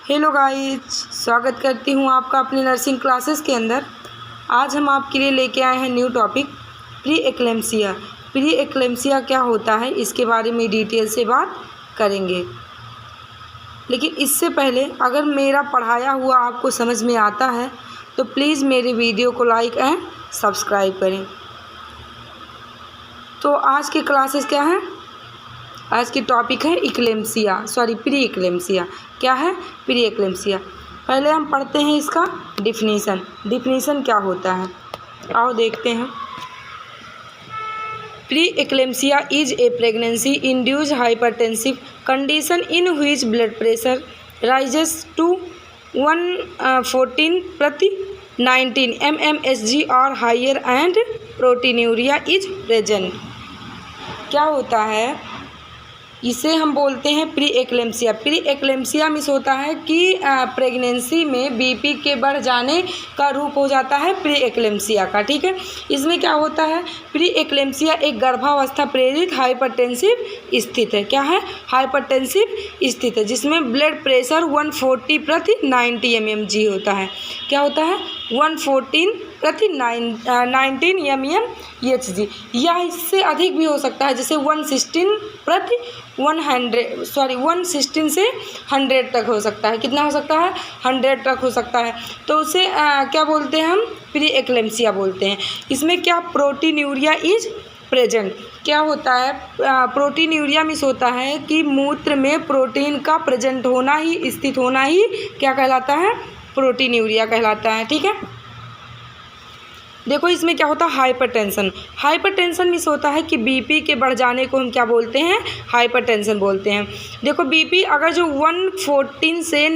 Hello guys, स्वागत करती हूँ आपका अपनी नर्सिंग क्लासेस के अंदर। आज हम आपके लिए लेके आए हैं new topic pre eclampsia. Pre eclampsia क्या होता है इसके बारे में डिटेल से बात करेंगे। लेकिन इससे पहले अगर मेरा पढ़ाया हुआ आपको समझ में आता है तो प्लीज़ मेरे वीडियो को लाइक एंड सब्सक्राइब करें। तो आज की क्लासेस क्या है? आज की टॉपिक है प्री एक्लेम्सिया। क्या है प्री एक्लेम्सिया? पहले हम पढ़ते हैं इसका डिफिनीसन क्या होता है। आओ देखते हैं। Pre eclampsia is a pregnancy induced hypertensive condition in which blood pressure rises to 114/19 mmHg और higher and proteinuria is present. क्या होता है? इसे हम बोलते हैं pre eclampsia. Pre eclampsia means होता है कि प्रेगनेंसी में बीपी के बढ़ जाने का रूप हो जाता है प्री एक्लेम्सिया का। ठीक है, इसमें क्या होता है? प्री एक्लेम्सिया एक गर्भावस्था प्रेरित हाइपरटेंसिव स्थिति है। क्या है? हाइपरटेंसिव स्थिति है जिसमें ब्लड प्रेशर 140/90 mmHg होता है। क्या होता है? 114/19 mmHg, या इससे अधिक भी हो सकता है, जैसे 116 से 100 तक हो सकता है। कितना हो सकता है? 100 तक हो सकता है। तो उसे क्या बोलते हैं? हम प्री एक्लेम्सिया बोलते हैं। इसमें क्या प्रोटीनूरिया इज प्रेजेंट। क्या होता है? प्रोटीनूरिया मीन्स होता है कि मूत्र में प्रोटीन का प्रेजेंट होना ही, स्थित होना ही क्या कहलाता है? प्रोटीनूरिया कहलाता है। ठीक है, देखो इसमें क्या होता है? हाइपरटेंशन मीन्स होता है कि बीपी के बढ़ जाने को हम क्या बोलते हैं? हाइपरटेंशन बोलते हैं। देखो बीपी अगर जो 114 से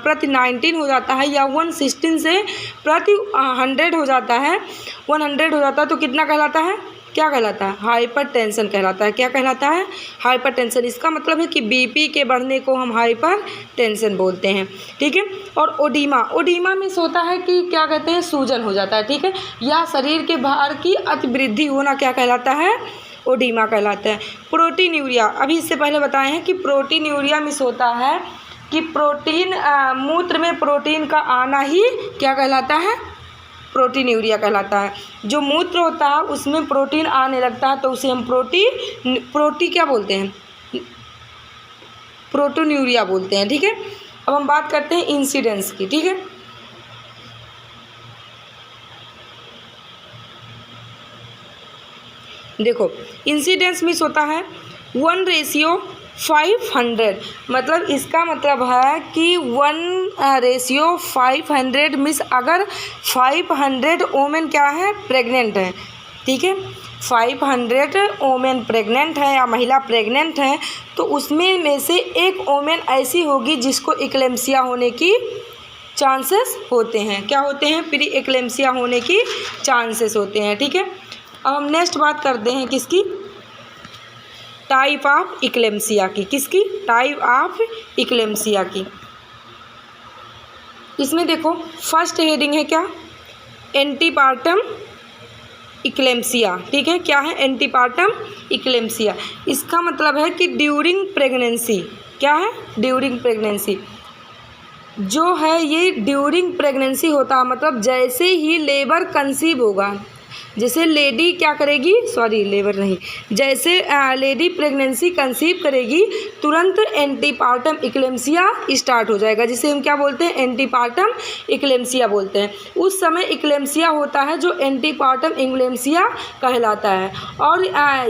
प्रति 19 हो जाता है या 116 से प्रति 100 हो जाता है, 100 हो जाता है तो कितना कहलाता है? क्या कहलाता है? हाइपरटेंशन कहलाता है। क्या कहलाता है? हाइपरटेंशन। इसका मतलब है कि बीपी के बढ़ने को हम हाइपरटेंशन बोलते हैं। ठीक है, और ओडीमा मीन्स होता है कि क्या कहते हैं? सूजन हो जाता है। ठीक है, या शरीर के भार की अतिवृद्धि होना क्या कहलाता है? ओडीमा कहलाता है। प्रोटीनूरिया, अभी इससे पहले बताए हैं कि प्रोटीनूरिया मीन्स होता है कि प्रोटीन मूत्र में प्रोटीन का आना ही क्या कहलाता है? प्रोटीनूरिया कहलाता है। जो मूत्र होता है उसमें प्रोटीन आने लगता है तो उसे हम क्या बोलते हैं? प्रोटीनूरिया बोलते हैं। ठीक है, अब हम बात करते हैं इंसिडेंस की। ठीक है, देखो इंसिडेंस मीन्स होता है 1:500। मतलब इसका मतलब है कि 1:500 मीन्स अगर 500 वोमेन क्या है? प्रेग्नेंट है। ठीक है, 500 वोमेन प्रेग्नेंट है या महिला प्रेग्नेंट है तो उसमें में से एक वोमेन ऐसी होगी जिसको एक्लेम्सिया होने की चांसेस होते हैं। क्या होते हैं? प्री एक्लेम्सिया होने की चांसेस होते हैं। ठीक है, अब हम नेक्स्ट बात करते हैं किसकी? टाइप ऑफ एक्लेम्सिया की। किसकी? टाइप ऑफ एक्लेम्सिया की। इसमें देखो फर्स्ट हेडिंग है क्या? Antepartum eclampsia. ठीक है, क्या है? Antepartum eclampsia. इसका मतलब है कि ड्यूरिंग प्रेगनेंसी। क्या है? ड्यूरिंग प्रेगनेंसी जो है ये ड्यूरिंग प्रेगनेंसी होता है। मतलब जैसे ही लेबर कंसीव होगा, जैसे लेडी क्या करेगी? जैसे लेडी प्रेगनेंसी कंसीव करेगी तुरंत एंटीपार्टम एक्लेम्सिया स्टार्ट हो जाएगा, जिसे हम क्या बोलते हैं? एंटीपार्टम एक्लेम्सिया बोलते हैं। उस समय एक्लेम्सिया होता है जो एंटीपार्टम एक्लेम्सिया कहलाता है। और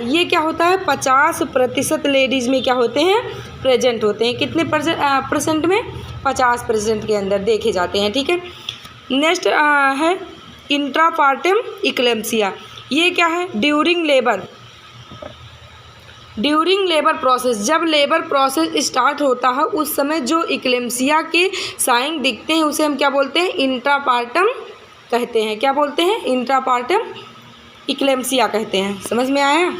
ये क्या होता है? 50% लेडीज़ में क्या होते हैं? प्रेजेंट होते हैं। कितने परसेंट में? 50% के अंदर देखे जाते हैं। ठीक है, नेक्स्ट है इंट्रापार्टम एक्लेम्सिया। ये क्या है? During labour process. जब लेबर प्रोसेस स्टार्ट होता है उस समय जो एक्लेम्सिया के साइन दिखते हैं उसे हम क्या बोलते हैं? इंट्रापार्टम कहते हैं। क्या बोलते हैं? इंट्रापार्टम एक्लेम्सिया कहते हैं। समझ में आया?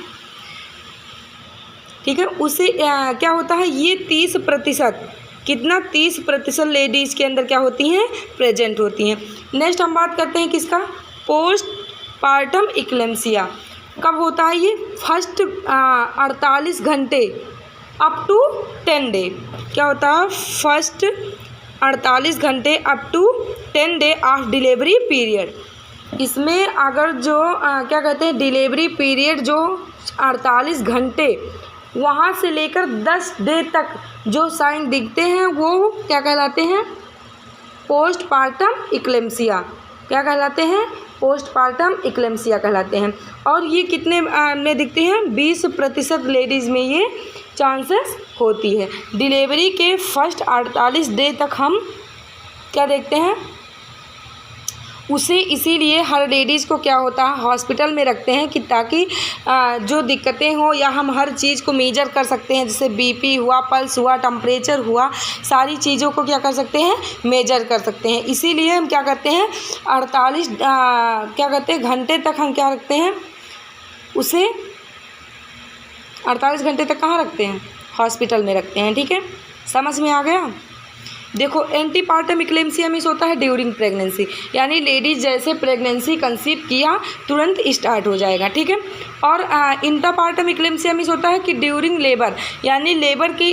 ठीक है, उसे क्या होता है? ये 30%, कितना? 30% लेडीज़ के अंदर क्या होती हैं? प्रेजेंट होती हैं। नेक्स्ट हम बात करते हैं किसका? Post partum eclampsia. कब होता है ये? फर्स्ट 48 घंटे अप टू 10 डे। क्या होता है? फर्स्ट 48 घंटे up to 10 day of delivery period. इसमें अगर जो क्या कहते हैं डिलीवरी पीरियड जो 48 घंटे वहाँ से लेकर 10 डे तक जो साइन दिखते हैं वो क्या कहलाते हैं? Postpartum eclampsia. क्या कहलाते हैं? पोस्टपार्टम इक्लेम्सिया कहलाते हैं। और ये कितने में दिखते हैं? 20% लेडीज़ में ये चांसेस होती है। डिलीवरी के फर्स्ट 48 डे तक हम क्या देखते हैं उसे, इसीलिए हर लेडीज़ को क्या होता है हॉस्पिटल में रखते हैं कि ताकि जो दिक्कतें हो या हम हर चीज़ को मेजर कर सकते हैं, जैसे बीपी हुआ, पल्स हुआ, टेम्परेचर हुआ, सारी चीज़ों को क्या कर सकते हैं मेजर कर सकते हैं। इसीलिए हम क्या करते हैं 48 क्या कहते हैं घंटे तक हम क्या रखते हैं उसे 48 घंटे तक कहाँ रखते हैं? हॉस्पिटल में रखते हैं। ठीक है, समझ में आ गया? देखो एंटीपार्टम इक्लेम्सिया मीन्स होता है ड्यूरिंग प्रेगनेंसी, यानी लेडीज जैसे प्रेगनेंसी कंसीव किया तुरंत स्टार्ट हो जाएगा। ठीक है, और इंटरपार्टम इक्लेम्सिया मीन्स होता है कि ड्यूरिंग लेबर, यानी लेबर की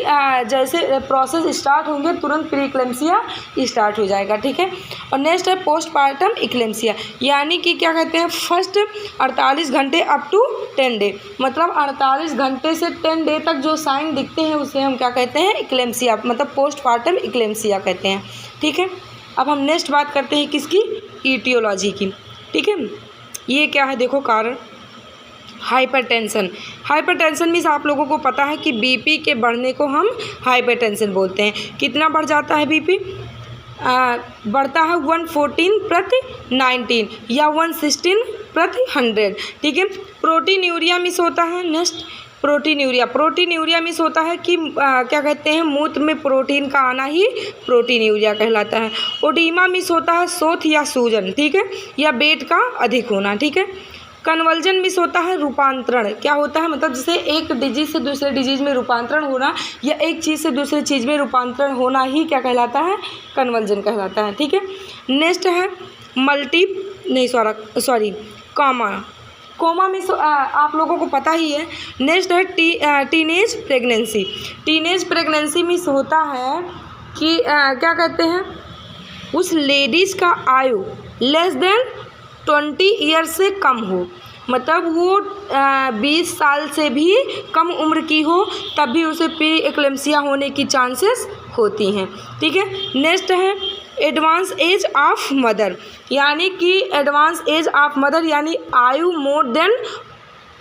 जैसे प्रोसेस स्टार्ट होंगे तुरंत प्री इक्लेम्सिया स्टार्ट हो जाएगा। ठीक है, और नेक्स्ट है पोस्टपार्टम इक्लेम्सिया, यानी कि क्या कहते हैं फर्स्ट 48 घंटे अप टू 10 डे, मतलब 48 घंटे से 10 डे तक जो साइन दिखते हैं उसे हम क्या कहते हैं इक्लेम्सिया, मतलब पोस्टपार्टम इक्लेम्सिया कहते हैं। ठीक है, अब हम नेक्स्ट बात करते हैं किसकी? ईटियोलॉजी की। ठीक है, ये क्या है देखो कारण हाइपरटेंशन। हाइपरटेंशन मीन्स आप लोगों को पता है कि बीपी के बढ़ने को हम हाइपरटेंशन बोलते हैं। कितना बढ़ जाता है बीपी? बढ़ता है 114/19 या 116/100। ठीक है, प्रोटीनूरिया मिस होता है। Next proteinuria. प्रोटीनूरिया मिस होता है कि क्या कहते हैं मूत्र में प्रोटीन का आना ही प्रोटीनूरिया कहलाता है। ओडीमा मिस होता है शोथ या सूजन, ठीक है, या वेट का अधिक होना। ठीक है, कन्वर्जन मिस होता है रूपांतरण। क्या होता है मतलब जैसे एक डिजीज से दूसरे डिजीज में रूपांतरण होना या एक चीज़ से दूसरे चीज़ में रूपांतरण होना ही क्या कहलाता है? कन्वर्जन कहलाता है। ठीक है, नेक्स्ट है कोमा में आप लोगों को पता ही है। नेक्स्ट है teenage pregnancy. Teenage pregnancy miss होता है कि क्या कहते हैं उस लेडीज़ का आयु लेस देन 20 ईयर्स से कम हो, मतलब वो 20 साल से भी कम उम्र की हो तब भी उसे प्री एक्लेम्सिया होने की चांसेस होती हैं। ठीक है, नेक्स्ट है एडवांस एज ऑफ मदर, यानी कि एडवांस एज ऑफ मदर यानी आयु मोर देन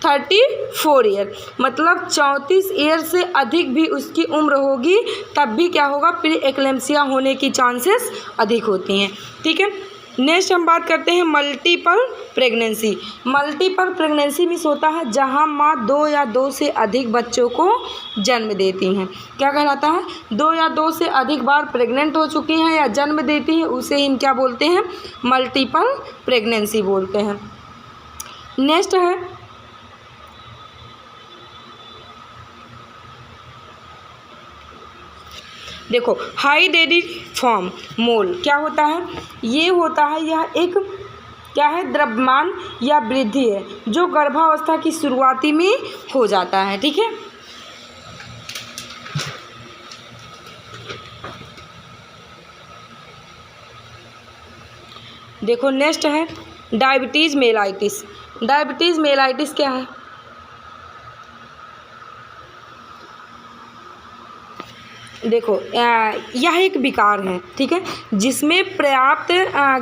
34 ईयर, मतलब 34 ईयर से अधिक भी उसकी उम्र होगी तब भी क्या होगा प्री एक्लेम्सिया होने की चांसेस अधिक होती हैं। ठीक है, नेक्स्ट हम बात करते हैं multiple pregnancy. Multiple pregnancy means होता है जहां माँ 2 या 2 से अधिक बच्चों को जन्म देती हैं। क्या कहलाता है? 2 या 2 से अधिक बार प्रेग्नेंट हो चुकी हैं या जन्म देती हैं, उसे हम क्या बोलते हैं? मल्टीपल प्रेगनेंसी बोलते हैं। नेक्स्ट है देखो हाई डेयरी फॉर्म मोल। क्या होता है? ये होता है यह एक क्या है द्रव्यमान या वृद्धि है जो गर्भावस्था की शुरुआती में हो जाता है। ठीक है, देखो नेक्स्ट है डायबिटीज़ मेलाइटिस। डायबिटीज़ मेलाइटिस क्या है? देखो यह एक विकार है, ठीक है, जिसमें पर्याप्त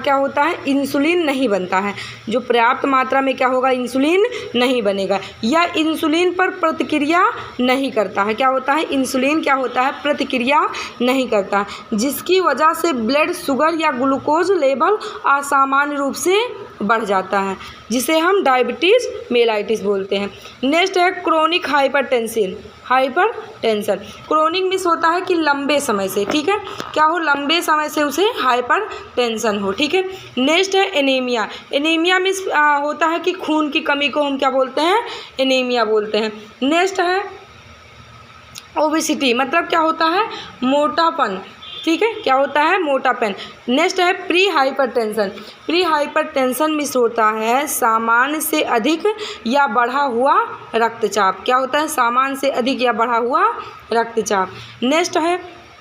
क्या होता है इंसुलिन नहीं बनता है। जो पर्याप्त मात्रा में क्या होगा इंसुलिन नहीं बनेगा या इंसुलिन पर प्रतिक्रिया नहीं करता है। क्या होता है? इंसुलिन क्या होता है? प्रतिक्रिया नहीं करता, जिसकी वजह से ब्लड शुगर या ग्लूकोज लेवल असामान्य रूप से बढ़ जाता है, जिसे हम डायबिटीज़ मेलाइटिस बोलते हैं। नेक्स्ट है chronic hypertension. Hypertension chronic miss होता है कि लंबे समय से, ठीक है, क्या हो लंबे समय से उसे हाइपरटेंशन हो। ठीक है, नेक्स्ट है एनीमिया। एनीमिया मिस होता है कि खून की कमी को हम क्या बोलते हैं? एनीमिया बोलते हैं। नेक्स्ट है ओबेसिटी, मतलब क्या होता है? मोटापन। ठीक है, क्या होता है? मोटापन। नेक्स्ट है pre hypertension. Pre hypertension miss होता है सामान्य से अधिक या बढ़ा हुआ रक्तचाप। क्या होता है? सामान्य से अधिक या बढ़ा हुआ रक्तचाप। नेक्स्ट है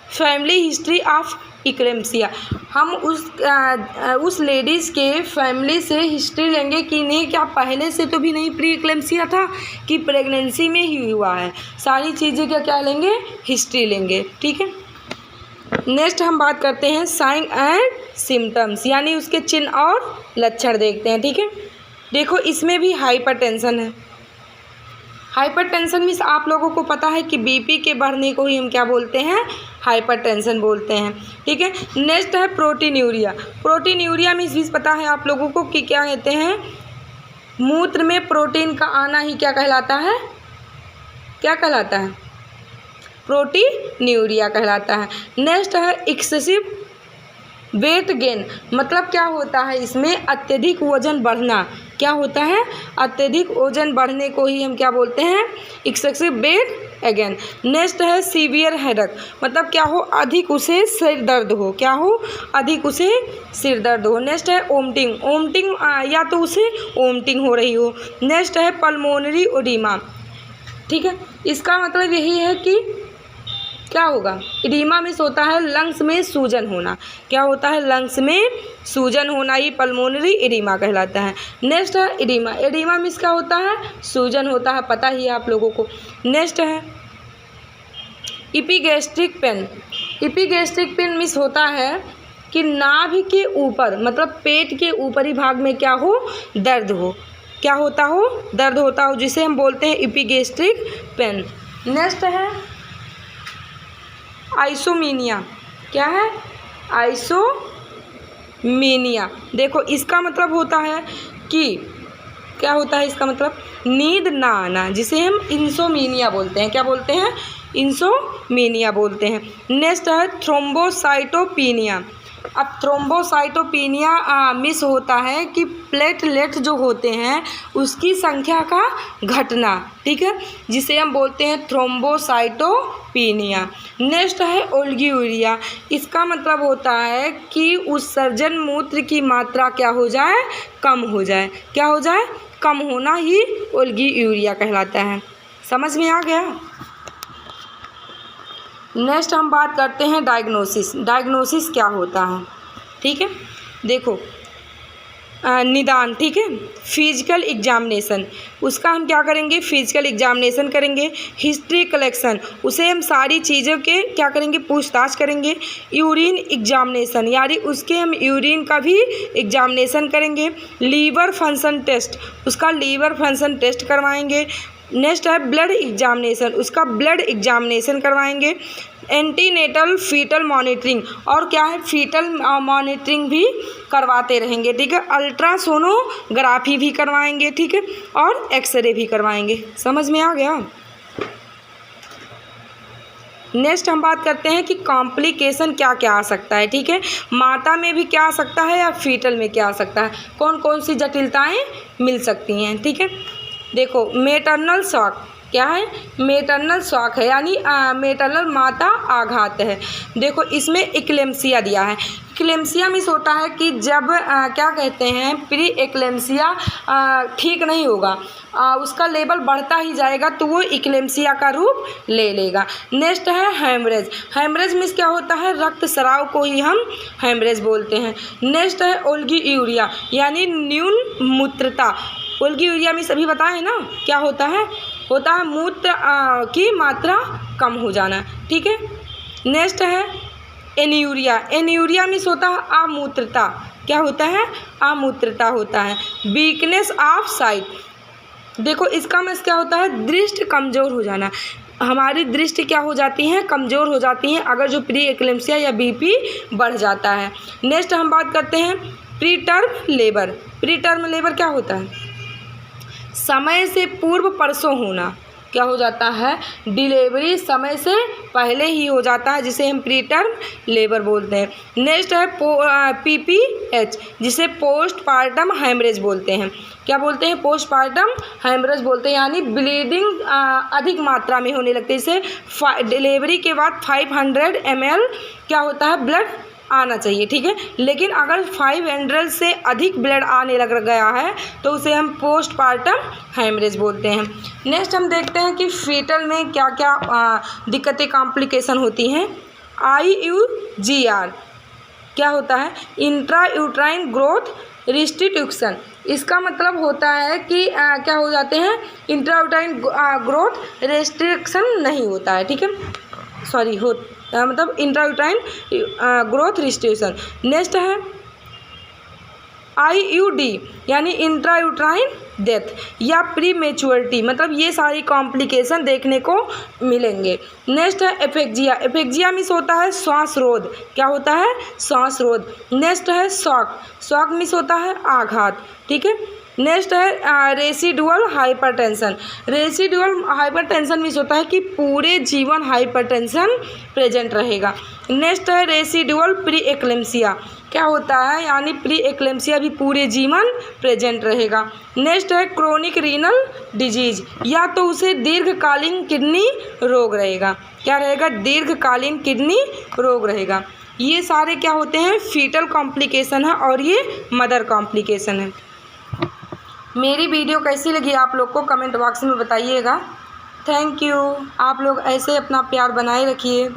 फैमिली हिस्ट्री ऑफ इक्लेम्सिया। हम उस लेडीज़ के फैमिली से हिस्ट्री लेंगे कि नहीं, क्या पहले से तो भी नहीं प्री इक्लेम्सिया था कि प्रेगनेंसी में ही हुआ है, सारी चीज़ें क्या लेंगे, हिस्ट्री लेंगे। ठीक है, नेक्स्ट हम बात करते हैं साइन एंड सिम्टम्स, यानी उसके चिन्ह और लक्षण देखते हैं। ठीक है, देखो इसमें भी हाइपरटेंशन है। हाइपरटेंशन मीन्स आप लोगों को पता है कि बीपी के बढ़ने को ही हम क्या बोलते हैं, हाइपरटेंशन बोलते हैं। ठीक है, नेक्स्ट है प्रोटीन्यूरिया। प्रोटीन्यूरिया मीन्स भी पता है आप लोगों को कि क्या कहते हैं, मूत्र में प्रोटीन का आना ही क्या कहलाता है, क्या कहलाता है, प्रोटीन्यूरिया कहलाता है। नेक्स्ट है एक्सेसिव वेट गेन, मतलब क्या होता है इसमें, अत्यधिक वजन बढ़ना। क्या होता है, अत्यधिक वजन बढ़ने को ही हम क्या बोलते हैं, एक्सेसिव वेट गेन। नेक्स्ट है सीवियर हेडेक, मतलब क्या हो, अधिक उसे सिर दर्द हो, क्या हो, अधिक उसे सिर दर्द हो। नेक्स्ट है ओमटिंग, ओमटिंग या तो उसे ओमटिंग हो रही हो। नेक्स्ट है पल्मोनरी ओडिमा। ठीक है, इसका मतलब यही है कि क्या होगा, इडीमा मीन्स होता है लंग्स में सूजन होना। क्या होता है, लंग्स में सूजन होना ही पल्मोनरी इडीमा कहलाता है। नेक्स्ट है इडीमा, इडीमा मीन्स क्या होता है, सूजन होता है, पता ही है आप लोगों को। नेक्स्ट है इपिगैस्ट्रिक पेन। इपिगैस्ट्रिक पेन मीन्स होता है कि नाभि के ऊपर, मतलब पेट के ऊपरी भाग में क्या हो, दर्द हो, क्या होता हो, दर्द होता हो, जिसे हम बोलते हैं इपिगैस्ट्रिक पेन। नेक्स्ट है आइसोमीनिया। क्या है, आइसोमीनिया। देखो इसका मतलब होता है कि क्या होता है, इसका मतलब नींद ना आना, जिसे हम इंसोमीनिया बोलते हैं। क्या बोलते हैं, इंसोमीनिया बोलते हैं। नेक्स्ट है थ्रोम्बोसाइटोपिनिया। अब थ्रोम्बोसाइटोपिनिया मिस होता है कि प्लेटलेट जो होते हैं उसकी संख्या का घटना। ठीक है, जिसे हम बोलते हैं थ्रोम्बोसाइटोपिनिया। नेक्स्ट है ओल्गीयूरिया, इसका मतलब होता है कि उत्सर्जन मूत्र की मात्रा क्या हो जाए, कम हो जाए। क्या हो जाए, कम होना ही ओल्गीयूरिया कहलाता है। समझ में आ गया। नेक्स्ट हम बात करते हैं डायग्नोसिस। डायग्नोसिस क्या होता है, ठीक है, देखो निदान। ठीक है, फिजिकल एग्जामिनेशन, उसका हम क्या करेंगे, फिजिकल एग्जामिनेशन करेंगे। हिस्ट्री कलेक्शन, उसे हम सारी चीज़ों के क्या करेंगे, पूछताछ करेंगे। यूरिन एग्जामिनेशन, यानी उसके हम यूरिन का भी एग्जामिनेशन करेंगे। लीवर फंक्शन टेस्ट, उसका लीवर फंक्शन टेस्ट करवाएंगे। नेक्स्ट है ब्लड एग्जामिनेशन, उसका ब्लड एग्जामिनेशन करवाएंगे। एंटीनेटल फीटल मॉनिटरिंग, और क्या है, फीटल मॉनिटरिंग भी करवाते रहेंगे। ठीक है, अल्ट्रासोनोग्राफी भी करवाएंगे। ठीक है, और एक्सरे भी करवाएंगे। समझ में आ गया। नेक्स्ट हम बात करते हैं कि कॉम्प्लिकेशन क्या क्या आ सकता है। ठीक है, माता में भी क्या आ सकता है या फीटल में क्या आ सकता है, कौन कौन सी जटिलताएं मिल सकती हैं। ठीक है, देखो मेटरनल शॉक, क्या है, मेटरनल शॉक है, यानी मेटरनल माता आघात है। देखो इसमें इक्लेम्सिया दिया है। इक्लेम्सिया मीन्स होता है कि जब क्या कहते हैं, प्री इक्लेम्सिया ठीक नहीं होगा, उसका लेवल बढ़ता ही जाएगा तो वो इक्लेम्सिया का रूप ले लेगा। नेक्स्ट है हेमरेज। हेमरेज मीन्स क्या होता है, रक्तस्राव को ही हम हेमरेज बोलते हैं। नेक्स्ट है ओल्गीयूरिया, यानी न्यून मूत्रता। ओल्गीयूरिया में सभी बताए ना क्या होता है, मूत्र की मात्रा कम हो जाना। ठीक है, नेक्स्ट है एन्यूरिया। एन्यूरिया मीन्स होता है अमूत्रता। क्या होता है, अमूत्रता होता है। वीकनेस ऑफ साइट, देखो इसका मीन्स क्या होता है, दृष्टि कमज़ोर हो जाना। हमारी दृष्टि क्या हो जाती है, कमज़ोर हो जाती है अगर जो प्री एक्लेम्सिया या बीपी बढ़ जाता है। नेक्स्ट हम बात करते हैं pre term labour. Pre term labour क्या होता है, समय से पूर्व प्रसव होना। क्या हो जाता है, डिलीवरी समय से पहले ही हो जाता है, जिसे हम प्री टर्म लेबर बोलते हैं। नेक्स्ट है PPH, जिसे पोस्टपार्टम हेमरेज बोलते हैं। क्या बोलते हैं, पोस्टपार्टम हेमरेज बोलते हैं, यानी ब्लीडिंग अधिक मात्रा में होने लगती है। इसे डिलीवरी के बाद 500 ml क्या होता है, ब्लड आना चाहिए। ठीक है, लेकिन अगर 500 से अधिक ब्लड आने लग गया है तो उसे हम पोस्टपार्टम हेमरेज बोलते हैं। नेक्स्ट हम देखते हैं कि फीटल में क्या क्या दिक्कतें कॉम्प्लिकेशन होती हैं। IUGR, क्या होता है, इंट्रा यूट्राइन ग्रोथ रिस्ट्रिक्शन। इसका मतलब होता है कि क्या हो जाते हैं, इंट्रा यूट्राइन ग्रोथ रेस्ट्रिक्शन नहीं होता है, ठीक है, सॉरी मतलब intra uterine growth restriction. Next है IUD यानी इंट्रा यूट्राइन डेथ या प्री मेच्योरिटी, मतलब ये सारी कॉम्प्लिकेशन देखने को मिलेंगे। नेक्स्ट है एफेक्जिया। एफेक्जिया मीन्स होता है श्वास रोध, क्या होता है, श्वास रोध। नेक्स्ट है शॉक। शॉक मीन्स होता है आघात, ठीक है। नेक्स्ट है residual hypertension. Residual hypertension means होता है कि पूरे जीवन हाइपरटेंशन प्रेजेंट रहेगा। नेक्स्ट है रेसिडुअल प्री एक्लेम्सिया, क्या होता है, यानी प्री एक्लेम्सिया भी पूरे जीवन प्रेजेंट रहेगा। नेक्स्ट है क्रोनिक रीनल डिजीज, या तो उसे दीर्घकालीन किडनी रोग रहेगा, क्या रहेगा, दीर्घकालीन किडनी रोग रहेगा। ये सारे क्या होते हैं, फीटल कॉम्प्लिकेशन है और ये मदर कॉम्प्लिकेशन है। मेरी वीडियो कैसी लगी आप लोग को कमेंट बॉक्स में बताइएगा। Thank you. आप लोग ऐसे अपना प्यार बनाए रखिए।